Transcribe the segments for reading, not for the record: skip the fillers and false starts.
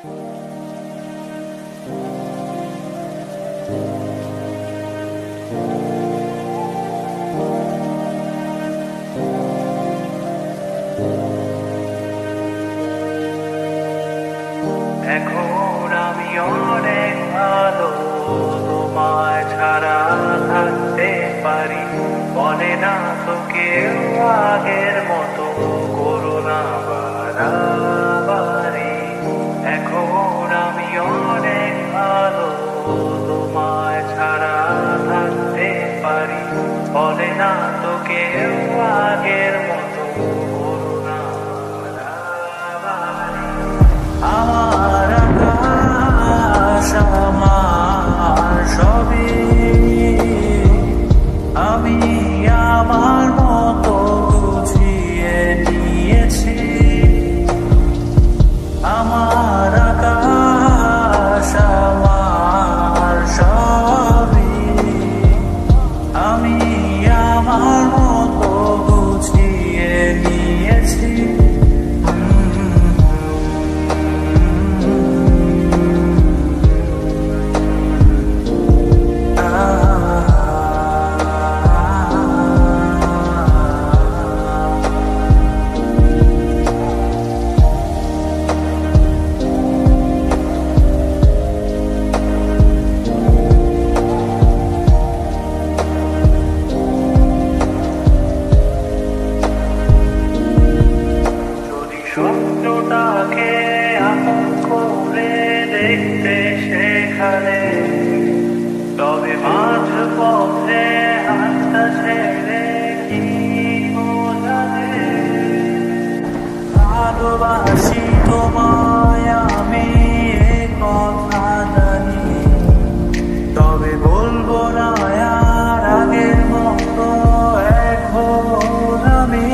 এখন আমি অনেক ভালো, তোমায় ছাড়া থাকতে পারি। বলে না তো কেউ আগের মতো করোনা বাড়াবাড়ি। এখন আমি অনেক ভালো, তোমায় ছাড়া থাকতে পারি। বলে না তো কেউ আগের মতো করোনা বাড়াবাড়ি। আমার আকাশ আমার সবই, আমি আমার মতো গুছিয়ে নিয়েছি। আমার আকাশ আমার সবই, আমি আমার মতো গুছিয়ে নিয়েছি। স্বপ্নটাকে আপন করে দেখতে সেখানে, তবে মাঝ পথে হাতটা ছেড়ে কি বোঝাবে। ভালোবাসি তোমায় আমি, এ কথা জানি, তবে বলবো না আর আগের মতো এখন আমি।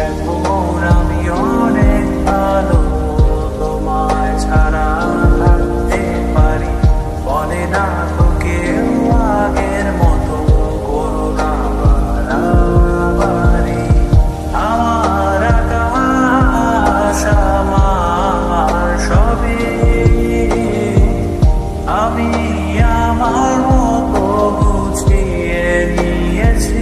এখন আমি অনেক ভালো, তোমায় ছাড়া থাকতে পারি। বলে না তো কেউ আগের মতো করোনা বাড়াবাড়ি। আমার আকাশ আমার সবই, আমি আমার মতো গুছিয়ে নিয়েছি।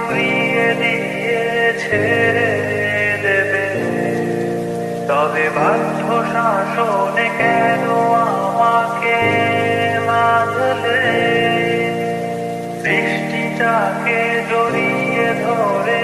উড়িয়ে দিয়ে ছেড়ে দেবে, তবে বাধ্য শাসনে কেন আমাকে বাঁধলে। বৃষ্টিটাকে জড়িয়ে ধরে